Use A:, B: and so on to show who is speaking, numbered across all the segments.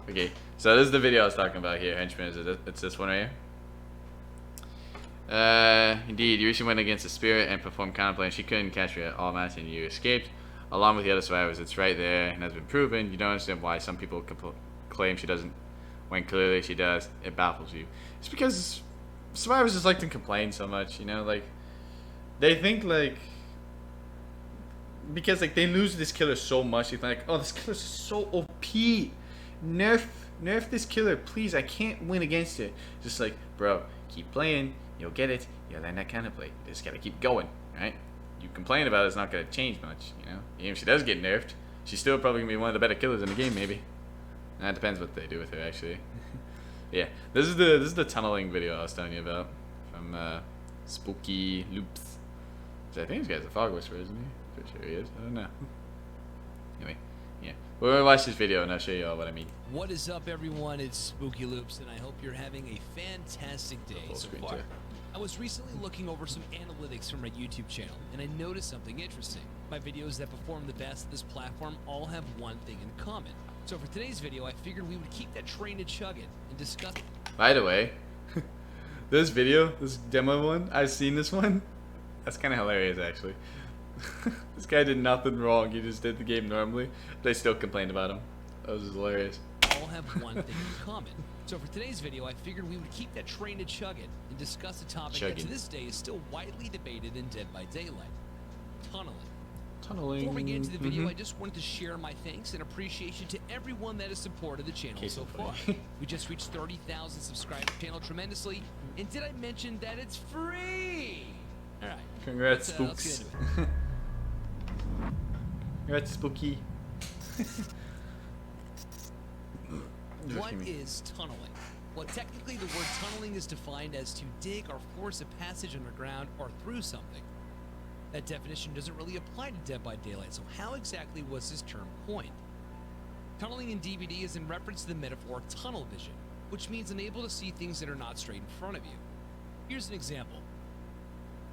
A: Okay, so this is the video I was talking about here, Henchman. It's this one right here. Indeed, you recently went against the spirit and performed counterplay, and she couldn't catch you at all match, and you escaped along with the other survivors. It's right there and has been proven. You don't understand why some people claim she doesn't when clearly she does. It baffles you. It's because survivors just like to complain so much, you know, like they think like because like they lose this killer so much, they think like, oh, this killer's so OP. Nerf this killer, please. I can't win against it. Just like, bro, keep playing. You'll get it. You'll learn that counterplay. You just gotta keep going, right? You complain about it, it's not gonna change much, you know. Even if she does get nerfed, she's still probably gonna be one of the better killers in the game, maybe. That depends what they do with her, actually. Yeah, this is the tunneling video I was telling you about from Spookyloopz. So I think this guy's a fog whisperer, isn't he? Pretty sure he is. I don't know. Anyway, yeah, we're gonna watch this video and I'll show you all what I mean.
B: What is up, everyone? It's Spookyloopz, and I hope you're having a fantastic day so far. I was recently looking over some analytics from my YouTube channel, and I noticed something interesting. My videos that perform the best of this platform all have one thing in common. So for today's video, I figured we would keep that train a-chugging and discuss...
A: By the way, this video, this demo one, I've seen this one. That's kind of hilarious, actually. This guy did nothing wrong. He just did the game normally. They still complained about him. That was just hilarious.
B: All have one thing in common. So for today's video, I figured we would keep that train a-chugging and discuss a topic that to this day is still widely debated in Dead by Daylight. Tunneling. Before we get into the video, I just wanted to share my thanks and appreciation to everyone that has supported the channel so far. We just reached 30,000 subscribers to the channel tremendously, and did I mention that it's free? All right.
A: Congrats, Spooks. Congrats, Spooky.
B: What is tunneling? Well, technically the word tunneling is defined as to dig or force a passage underground or through something. That definition doesn't really apply to Dead by Daylight, so how exactly was this term coined? Tunneling in DBD is in reference to the metaphor tunnel vision, which means unable to see things that are not straight in front of you. Here's an example.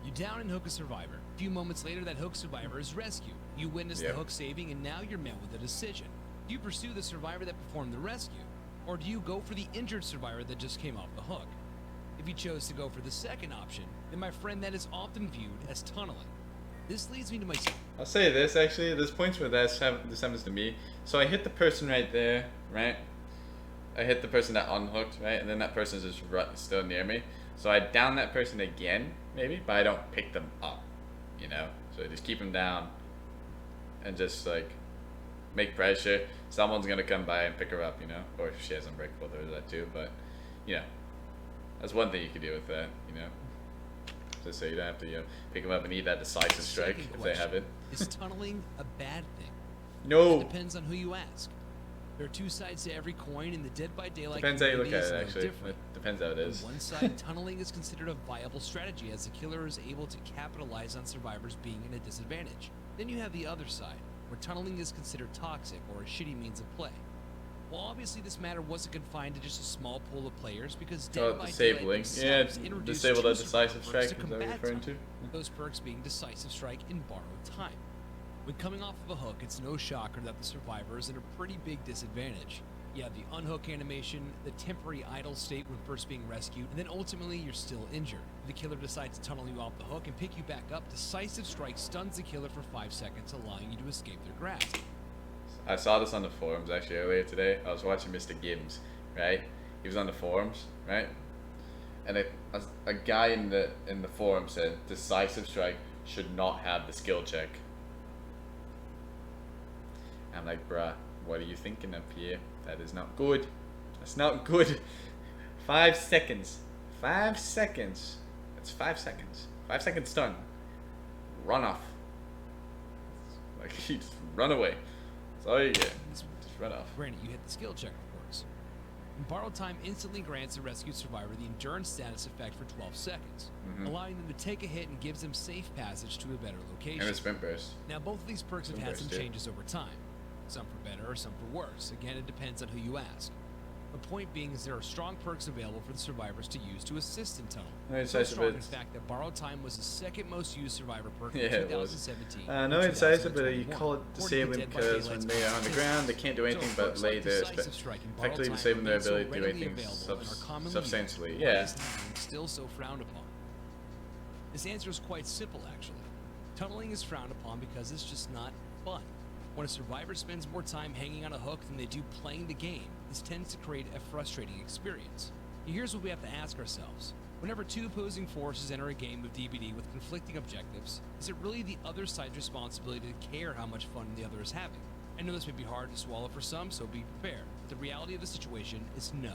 B: You down and hook a survivor. A few moments later, that hook survivor is rescued. You witness the hook saving, and now you're met with a decision. Do you pursue the survivor that performed the rescue, or do you go for the injured survivor that just came off the hook? If you chose to go for the second option, then my friend, that is often viewed as tunneling. This leads me to my...
A: I'll say this, actually. There's points where this happens to me. So I hit the person right there, right? I hit the person that unhooked, right? And then that person is just still near me. So I down that person again, maybe, but I don't pick them up, you know? So I just keep them down and just, like, make pressure. Someone's gonna come by and pick her up, you know? Or if she has unbreakable, there's that too. But, you know, that's one thing you can do with that, you know? Just so you don't have to, you know, pick them up and eat that decisive strike if they have it.
B: Is tunneling a bad thing?
A: No.
B: It depends on who you ask. There are two sides to every coin, and the Dead by Daylight
A: depends how you look at
B: is
A: it,
B: no
A: actually.
B: different.
A: It depends how it is.
B: On one side, tunneling is considered a viable strategy, as the killer is able to capitalize on survivors being in a disadvantage. Then you have the other side, where tunneling is considered toxic or a shitty means of play. Well, obviously this matter wasn't confined to just a small pool of players, because Dead by Daylight introduced
A: disable that
B: two
A: decisive
B: perks
A: strike,
B: to
A: is that
B: combat
A: referring to?
B: those perks being decisive strike and borrowed time. When coming off of a hook, it's no shocker that the survivor is in a pretty big disadvantage. You have the unhook animation, the temporary idle state when first being rescued, and then ultimately you're still injured. The killer decides to tunnel you off the hook and pick you back up. Decisive strike stuns the killer for 5 seconds, allowing you to escape their grasp.
A: I saw this on the forums actually earlier today. I was watching Mr. Gibbs, right? He was on the forums, right? And a guy in the forum said decisive strike should not have the skill check. I'm like, bruh, what are you thinking up here? That is not good. That's not good. 5 seconds. 5 seconds. That's 5 seconds. 5 seconds stun. Run off. Like, you just run away. That's all you get. Just run off.
B: Granted, you hit the skill check, of course. And borrowed time instantly grants the rescued survivor the endurance status effect for 12 seconds, allowing them to take a hit and gives them safe passage to a better location.
A: And a sprint burst.
B: Now, both of these perks have had some changes over time. Some for better or some for worse. Again, it depends on who you ask. The point being is there are strong perks available for the survivors to use to assist in tunnel.
A: No, it's
B: So
A: nice
B: strong,
A: of
B: in
A: it.
B: fact, that borrowed time was the second most used survivor perk
A: Yeah,
B: in
A: it was.
B: 2017.
A: No,
B: and
A: it's nice of it. You
B: 2021.
A: call it
B: According to
A: disabling
B: Dead by
A: because when
B: Daylight's
A: they are on the
B: statistics.
A: ground, they can't do anything
B: So
A: but
B: perks
A: lay
B: like
A: there,
B: decisive strike and borrowed
A: effectively
B: time
A: disabling their
B: remain so
A: ability to do
B: readily
A: anything
B: available and are commonly
A: substantially.
B: used.
A: Yeah.
B: Why is tunneling still so frowned upon? This answer is quite simple, actually. Tunneling is frowned upon because it's just not fun. When a survivor spends more time hanging on a hook than they do playing the game, this tends to create a frustrating experience. Here's what we have to ask ourselves. Whenever two opposing forces enter a game of DBD with conflicting objectives, is it really the other side's responsibility to care how much fun the other is having? I know this may be hard to swallow for some, so be prepared. But the reality of the situation is no.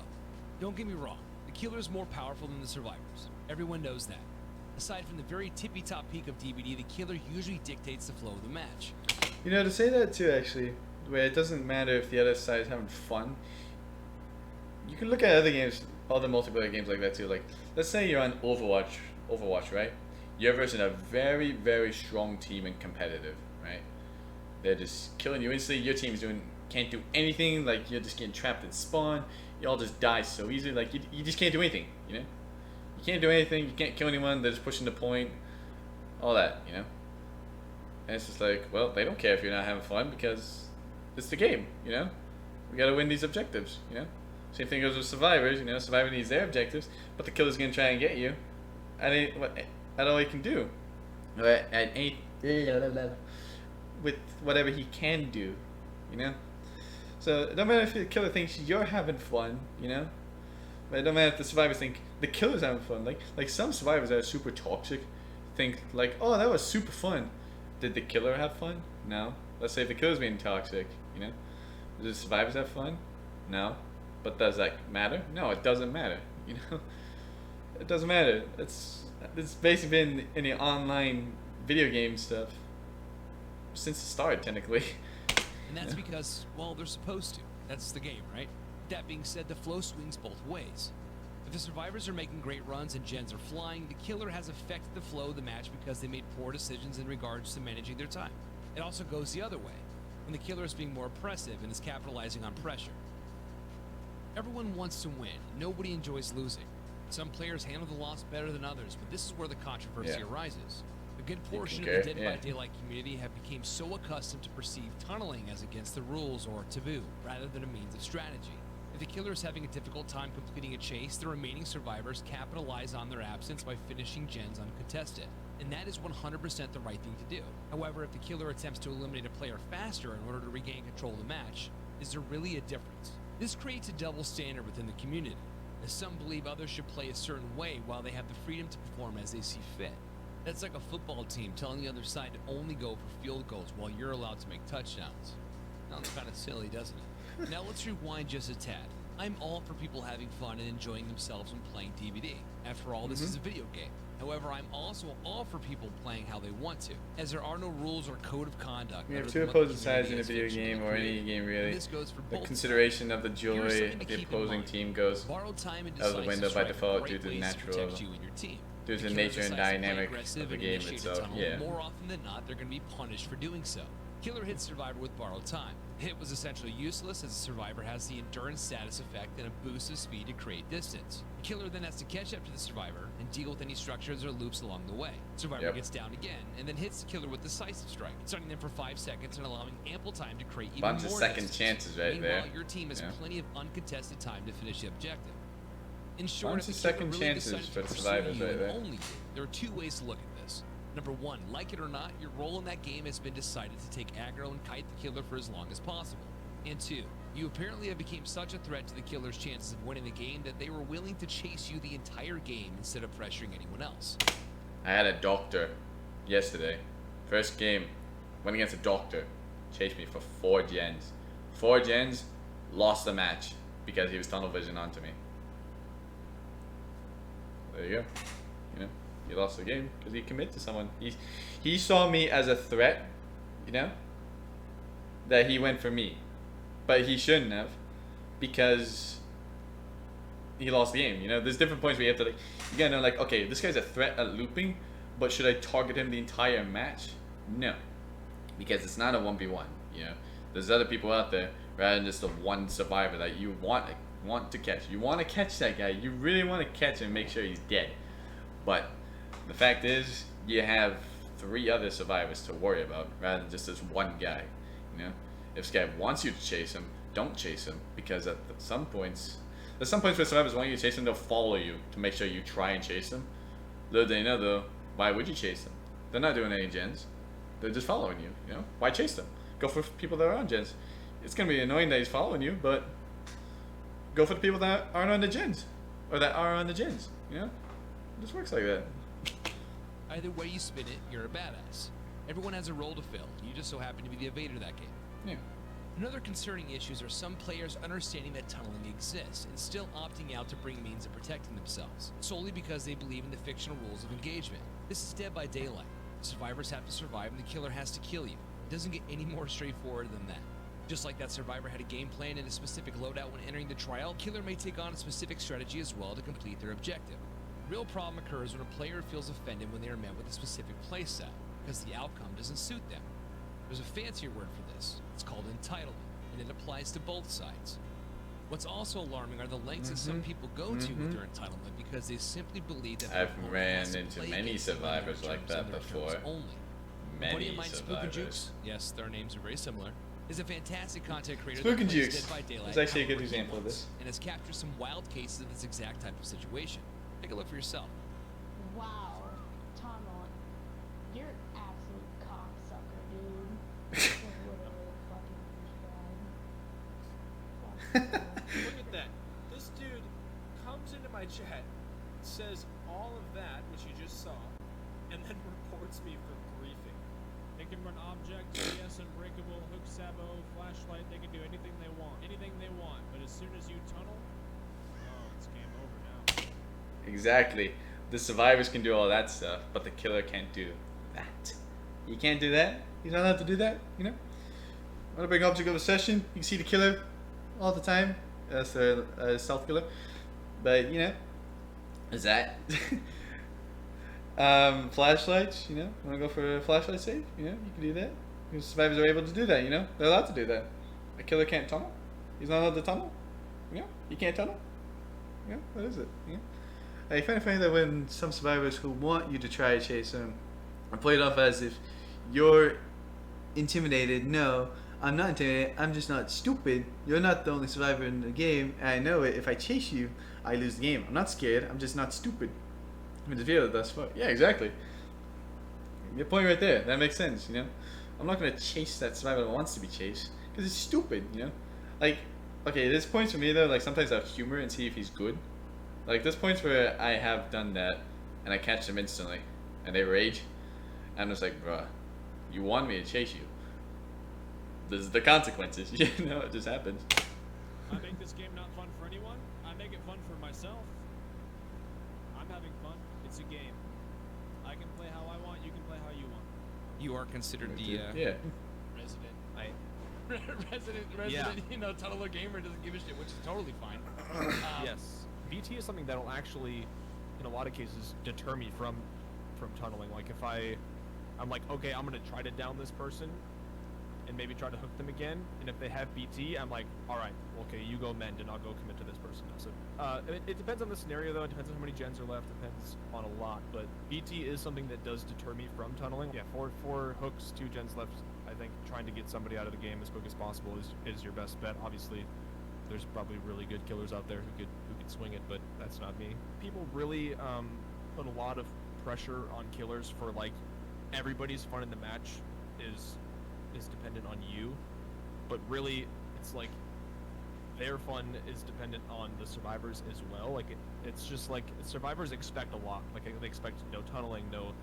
B: Don't get me wrong, the killer is more powerful than the survivors. Everyone knows that. Aside from the very tippy-top peak of DBD, the killer usually dictates the flow of the match.
A: You know, to say that too, actually, where it doesn't matter if the other side is having fun. You can look at other games, other multiplayer games like that too. Like, let's say you're on Overwatch, right? You're versus a very, very strong team and competitive, right? They're just killing you instantly. Your team's can't do anything. Like, you're just getting trapped in spawn. You all just die so easily. Like, you just can't do anything, you know? You can't do anything. You can't kill anyone. They're just pushing the point. All that, you know? And it's just like, well, they don't care if you're not having fun because it's the game, you know? We gotta win these objectives, you know? Same thing goes with survivors, you know? Survivor needs their objectives, but the killer's gonna try and get you at all he can do. With whatever he can do, you know? So it don't matter if the killer thinks you're having fun, you know? But it don't matter if the survivors think the killer's having fun. Like some survivors that are super toxic think like, oh, that was super fun. Did the killer have fun? No. Let's say if the killer's being toxic, you know? Did the survivors have fun? No. But does that matter? No, it doesn't matter, you know? It doesn't matter. It's basically been in the online video game stuff since the start, technically.
B: And that's because, well, they're supposed to. That's the game, right? That being said, the flow swings both ways. If the survivors are making great runs and gens are flying, the killer has affected the flow of the match because they made poor decisions in regards to managing their time. It also goes the other way, when the killer is being more oppressive and is capitalizing on pressure. Everyone wants to win. Nobody enjoys losing. Some players handle the loss better than others, but this is where the controversy arises. A good portion of the Dead by Daylight community have become so accustomed to perceive tunneling as against the rules or taboo, rather than a means of strategy. If the killer is having a difficult time completing a chase, the remaining survivors capitalize on their absence by finishing gens uncontested. And that is 100% the right thing to do. However, if the killer attempts to eliminate a player faster in order to regain control of the match, is there really a difference? This creates a double standard within the community, as some believe others should play a certain way while they have the freedom to perform as they see fit. That's like a football team telling the other side to only go for field goals while you're allowed to make touchdowns. Sounds kind of silly, doesn't it? Now let's rewind just a tad. I'm all for people having fun and enjoying themselves when playing DVD. After all, this is a video game. However, I'm also all for people playing how they want to, as there are no rules or code of conduct.
A: We have two opposing sides in a video game or any game really.
B: This goes for
A: The
B: both
A: consideration of the
B: Here's
A: joy
B: something to
A: of the
B: keep in
A: opposing
B: mind.
A: team goes
B: Borrowed time and
A: out of the window by
B: decisive
A: default
B: strike are
A: due to the
B: great ways
A: natural,
B: protect you and your team.
A: due to the
B: The
A: nature
B: killer
A: and
B: decides to play
A: dynamic
B: aggressive
A: of the
B: and
A: game
B: initiate a
A: itself.
B: tunnel.
A: Yeah.
B: More often than not, they're going to be punished for doing so. Killer hits survivor with borrowed time. Hit was essentially useless as the survivor has the endurance status effect and a boost of speed to create distance. The killer then has to catch up to the survivor and deal with any structures or loops along the way. Survivor gets down again and then hits the killer with decisive strike, stunning them for 5 seconds and allowing ample time to create even
A: Bunch
B: more
A: of second
B: distance.
A: chances right
B: Meanwhile,
A: there.
B: your team has
A: Yeah.
B: plenty of uncontested time to finish the objective. In short,
A: Bunch
B: if
A: of
B: the killer
A: second
B: really
A: chances
B: decided to
A: for the
B: pursue
A: survivors
B: you
A: right
B: and
A: there.
B: only you, there are two ways to look at this. Number one, like it or not, your role in that game has been decided to take aggro and kite the killer for as long as possible. And two, you apparently have become such a threat to the killer's chances of winning the game that they were willing to chase you the entire game instead of pressuring anyone else.
A: I had a doctor yesterday. First game, went against a doctor. Chased me for 4 gens. 4 gens, lost the match because he was tunnel vision onto me. There you go. You know, he lost the game because he committed to someone. He saw me as a threat, you know, that he went for me. But he shouldn't have, because he lost the game. You know, there's different points where you have to like, you gotta know like, okay, this guy's a threat at looping, but should I target him the entire match? No, because it's not a 1v1. You know, there's other people out there rather than just the one survivor that you want to catch. You want to catch that guy. You really want to catch him and make sure he's dead. But the fact is, you have 3 other survivors to worry about rather than just this one guy. You know, if this guy wants you to chase him, don't chase him, because at some points, there's some points where survivors want you to chase him. They'll follow you to make sure you try and chase him. Little they know though, why would you chase them? They're not doing any gens. They're just following you. You know, why chase them? Go for people that are on gens. It's gonna be annoying that he's following you, but go for the people that aren't on the gens, or that are on the gens. You know, it just works like that.
B: Either way you spin it, you're a badass. Everyone has a role to fill. You just so happen to be the evader of that game.
A: Yeah.
B: Another concerning issue are some players understanding that tunneling exists and still opting out to bring means of protecting themselves, solely because they believe in the fictional rules of engagement. This is Dead by Daylight. The survivors have to survive and the killer has to kill you. It doesn't get any more straightforward than that. Just like that survivor had a game plan and a specific loadout when entering the trial, killer may take on a specific strategy as well to complete their objective. The real problem occurs when a player feels offended when they are met with a specific playstyle, because the outcome doesn't suit them. There's a fancier word for this. It's called entitlement, and it applies to both sides. What's also alarming are the lengths that some people go to with their entitlement because they simply believe that
A: I've ran into many survivors like that before. Many survivors.
B: Yes, their names are very similar. Is a fantastic content creator
A: Spookyloopz
B: that plays Dead by Daylight
A: is actually a good example of this,
B: and has captured some wild cases of this exact type of situation. Take a look for yourself.
C: Wow, Tunnel, you're an absolute cocksucker, dude. Literally fucking
D: Look at that. This dude comes into my chat, says all of that, which you just saw, and then reports me for griefing.
E: They can run object, GPS, unbreakable, hook, sabo, flashlight. They can do anything they want. Anything they want. But as soon as you tunnel, oh, it's game over now.
A: Exactly. The survivors can do all that stuff, but the killer can't do that. He can't do that. He's not allowed to do that. You know. Want to bring object of obsession? You can see the killer all the time. That's a stealth killer. But you know, is that flashlights? You know, want to go for a flashlight save? You know, you can do that. Because survivors are able to do that. You know, they're allowed to do that. A killer can't tunnel. He's not allowed to tunnel. You know, you can't tunnel. You know, what is it? You know? I find it funny that when some survivors who want you to try to chase them are played off as if you're intimidated. No, I'm not intimidated. I'm just not stupid. You're not the only survivor in the game, and I know it. If I chase you, I lose the game. I'm not scared. I'm just not stupid. I mean, the feel that's fun. Yeah, exactly. Your point right there. That makes sense. You know, I'm not gonna chase that survivor that wants to be chased because it's stupid. You know, like okay, there's points for me though. Like sometimes I have humor and see if he's good. Like there's points where I have done that and I catch them instantly and they rage. And I'm just like, bruh, you want me to chase you. This is the consequences. You know, it just happens.
E: I make this game not fun for anyone. I make it fun for myself. I'm having fun. It's a game. I can play how I want. You can play how you want.
B: You are considered the
A: Yeah.
E: Resident.
B: resident,
D: Yeah.
B: you know, tunneler gamer doesn't give a shit, which is totally fine.
D: Yes. VT is something that'll actually, in a lot of cases, deter me from tunneling. Like if I'm like, okay, I'm gonna try to down this person, and maybe try to hook them again. And if they have BT, I'm like, all right, okay, you go mend, and I'll go commit to this person. So it depends on the scenario, though. It depends on how many gens are left. Depends on a lot. But BT is something that does deter me from tunneling. Yeah, four hooks, 2 gens left. I think trying to get somebody out of the game as quick as possible is your best bet. Obviously, there's probably really good killers out there who could swing it, but that's not me. People really put a lot of pressure on killers for like everybody's fun in the match is dependent on you, but really it's like their fun is dependent on the survivors as well. Like it's just like survivors expect a lot. Like they expect no tunneling, no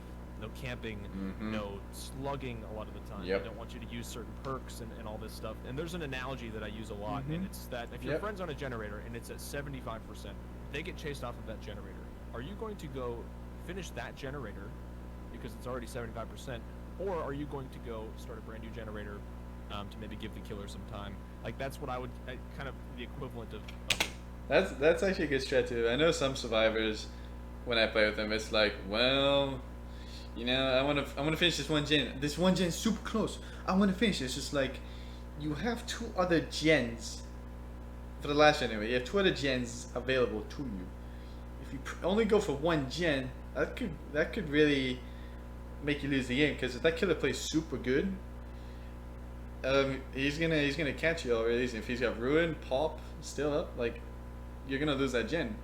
D: camping, no slugging a lot of the time.
A: Yep.
D: They don't want you to use certain perks and all this stuff. And there's an analogy that I use a lot, and it's that if your friend's on a generator and it's at 75%, they get chased off of that generator. Are you going to go finish that generator because it's already 75%, or are you going to go start a brand new generator to maybe give the killer some time? Like that's what I would kind of the equivalent of
A: That's actually a good strat too. I know some survivors, when I play with them, it's like, well, you know, I want to finish this one gen. This one gen's super close. I want to finish it. It's just like, you have 2 other gens. For the last gen anyway, you have 2 other gens available to you. If you only go for 1 gen, that could really make you lose the game, because if that killer plays super good, he's gonna catch you already. If he's got Ruin, Pop still up, like, you're gonna lose that gen.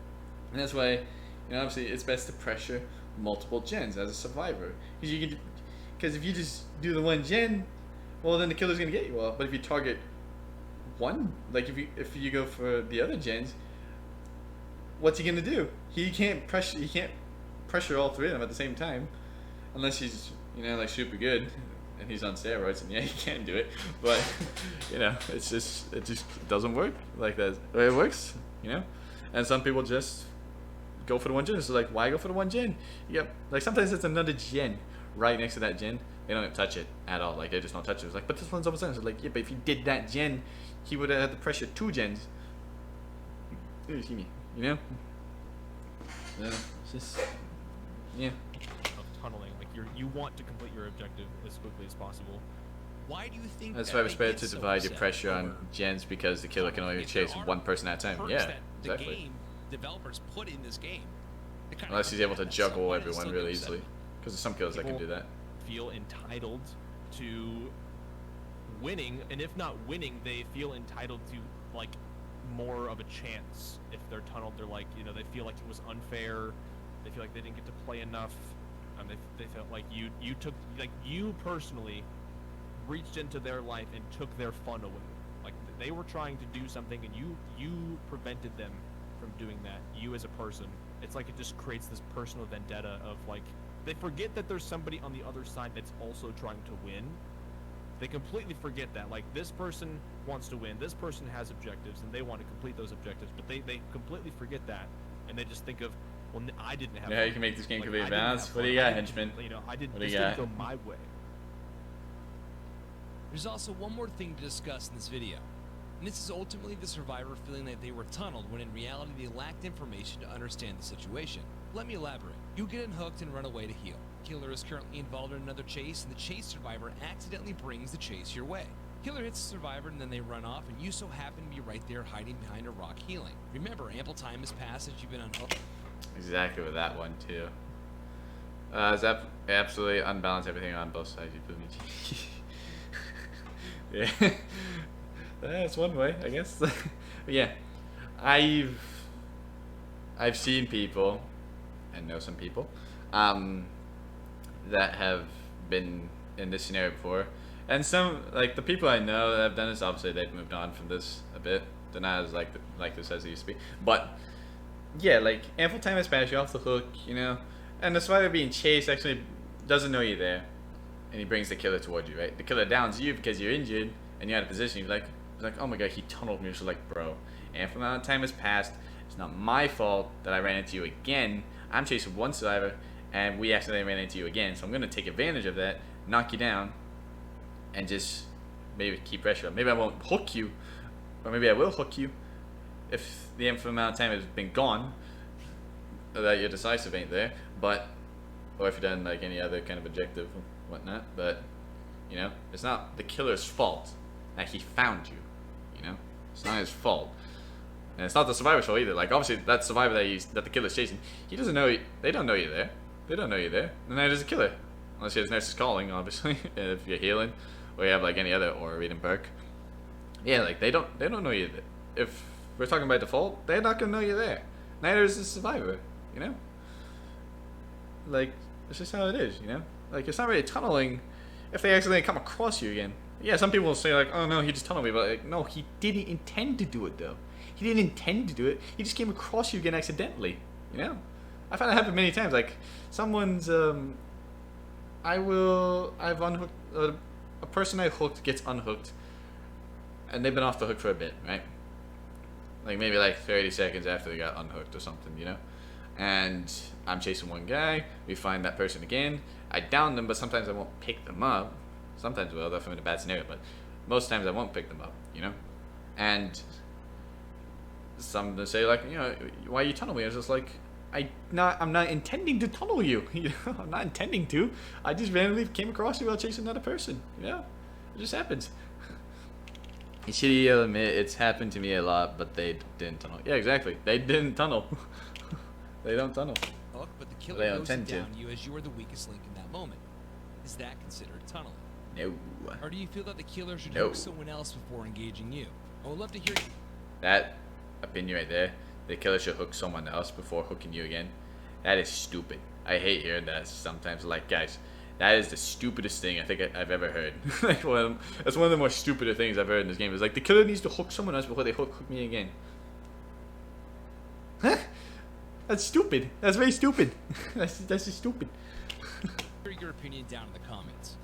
A: And that's why, obviously it's best to pressure multiple gens as a survivor, because if you just do the 1 gen, well, then the killer's gonna get you all. But if you target one, like if you go for the other gens, what's he gonna do? He can't pressure all 3 of them at the same time, unless he's like super good and he's on steroids, and yeah, he can do it. But it just doesn't work like that. It works, and some people just go for the 1 gen. So like, why go for the 1 gen? Yep, like sometimes it's another gen right next to that gen. They don't touch it at all. Like, they just don't touch it. It's like, but this one's almost done. So like, yeah, but if he did that gen, he would have had to pressure 2 gens. Excuse me, Yeah, it's just, yeah.
D: Of tunneling, like you want to complete your objective as quickly as possible.
B: Why do you think
A: That's
B: that
A: why it's
B: they
A: better
B: get
A: to
B: so
A: divide your
B: upset
A: pressure on
B: over
A: gens, because the killer can only
B: if there
A: chase
B: are
A: 1 person at a time.
B: perks
A: Yeah,
B: that the
A: exactly.
B: game developers put in this game? They kinda
A: Unless he's able to
B: that
A: juggle
B: someone is
A: everyone
B: still
A: really
B: upset.
A: easily, because there's some killers that can do
D: People
A: that.
D: feel entitled to winning, and if not winning, they feel entitled to like more of a chance. If they're tunneled, they're like, they feel like it was unfair. They feel like they didn't get to play enough. They felt like you personally reached into their life and took their fun away. Like, they were trying to do something, and you prevented them from doing that. You as a person, it's like it just creates this personal vendetta of like, they forget that there's somebody on the other side that's also trying to win. They completely forget that. Like, this person wants to win, this person has objectives, and they want to complete those objectives, but they completely forget that, and they just think of, well, I didn't have
A: Yeah,
D: fun.
A: you can make this game
D: Like,
A: completely
D: I didn't
A: balanced.
D: have
A: What do
D: fun.
A: you got,
D: I didn't-
A: henchman?
D: I didn't.
A: What do
D: This
A: you
D: didn't
A: got?
D: go my way.
B: There's also one more thing to discuss in this video, and this is ultimately the survivor feeling that they were tunneled when in reality they lacked information to understand the situation. Let me elaborate. You get unhooked and run away to heal. Killer is currently involved in another chase, and the chase survivor accidentally brings the chase your way. Killer hits the survivor, and then they run off, and you so happen to be right there hiding behind a rock healing. Remember, ample time has passed since you've been unhooked.
A: Exactly with that one too. Is that absolutely unbalanced everything on both sides? You put me. Yeah, that's one way, I guess. But yeah, I've seen people, and know some people, that have been in this scenario before, and some, like, the people I know that have done this, obviously they've moved on from this a bit. They're not as like this as they used to be, but yeah, like, ample time has passed, you're off the hook, and the survivor being chased actually doesn't know you're there, and he brings the killer towards you, right? The killer downs you because you're injured and you're out of position. He's like, oh my god, he tunneled me. So like, bro, ample amount of time has passed. It's not my fault that I ran into you again. I'm chasing 1 survivor, and we accidentally ran into you again. So I'm gonna take advantage of that, knock you down, and just maybe keep pressure up. Maybe I won't hook you, or maybe I will hook you if the ample amount of time has been gone, or that your decisive ain't there. But, or if you've done like any other kind of objective or whatnot. But, it's not the killer's fault that he found you. It's not his fault, and it's not the survivor's fault either. Like, obviously that survivor that the killer's chasing, he doesn't know. They don't know you're there. They don't know you're there. And neither does the killer, unless he has nurses calling, obviously. And if you're healing, or you have like any other aura reading perk. Yeah, like they don't know you're there. If we're talking by default, they're not gonna know you're there. Neither is the survivor. Like, it's just how it is. Like, it's not really tunneling if they accidentally come across you again. Yeah, some people will say like, oh no, he just tunneled me, but like, no, he didn't intend to do it though. He didn't intend to do it. He just came across you again accidentally. I found it happen many times. Like, someone's I've unhooked a person I hooked gets unhooked, and they've been off the hook for a bit, right? Like maybe like 30 seconds after they got unhooked or something, And I'm chasing one guy. We find that person again. I down them, but sometimes I won't pick them up. Sometimes I will, if I'm in a bad scenario, but most times I won't pick them up, And some to say like, why you tunnel me? I was just like, I'm not intending to tunnel you. I'm not intending to. I just randomly came across you while chasing another person. It just happens. It's shitty to admit it's happened to me a lot, but they didn't tunnel. Yeah, exactly. They didn't tunnel. They don't tunnel.
B: Hook, but the
A: They
B: killer
A: don't
B: knows it
A: tend to.
B: down you as you are the weakest link in that moment. Is that considered tunneling?
A: No.
B: Or do you feel that the killer should
A: No.
B: hook someone else before engaging you? I would love to hear you.
A: That opinion right there, the killer should hook someone else before hooking you again. That is stupid. I hate hearing that sometimes. Like, guys, that is the stupidest thing I think I've ever heard. Like, that's one of the more stupider things I've heard in this game. Is like, the killer needs to hook someone else before they hook me again. Huh? That's stupid. That's very stupid. That's just stupid.
B: Hear your opinion down in the comments.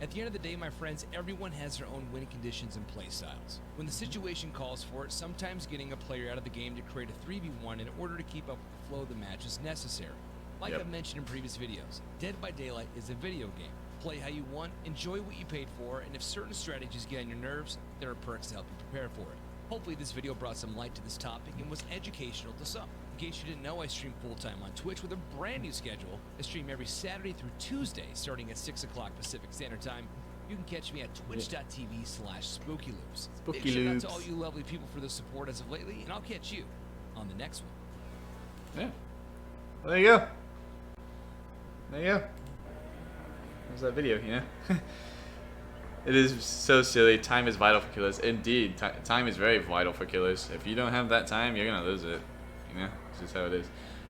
B: At the end of the day, my friends, everyone has their own win conditions and play styles. When the situation calls for it, sometimes getting a player out of the game to create a 3v1 in order to keep up with the flow of the match is necessary. Like I've mentioned in previous videos, Dead by Daylight is a video game. Play how you want, enjoy what you paid for, and if certain strategies get on your nerves, there are perks to help you prepare for it. Hopefully this video brought some light to this topic and was educational to some. In case you didn't know, I stream full-time on Twitch with a brand new schedule. I stream every Saturday through Tuesday, starting at 6 o'clock Pacific Standard Time. You can catch me at twitch.tv/Spookyloopz. Big shout out to all you lovely people for the support as of lately, and I'll catch you on the next one.
A: Yeah. Well, there you go. There you go. There's that video, you know? It is so silly. Time is vital for killers. Indeed, time is very vital for killers. If you don't have that time, you're gonna lose it. You know? It's just how it is.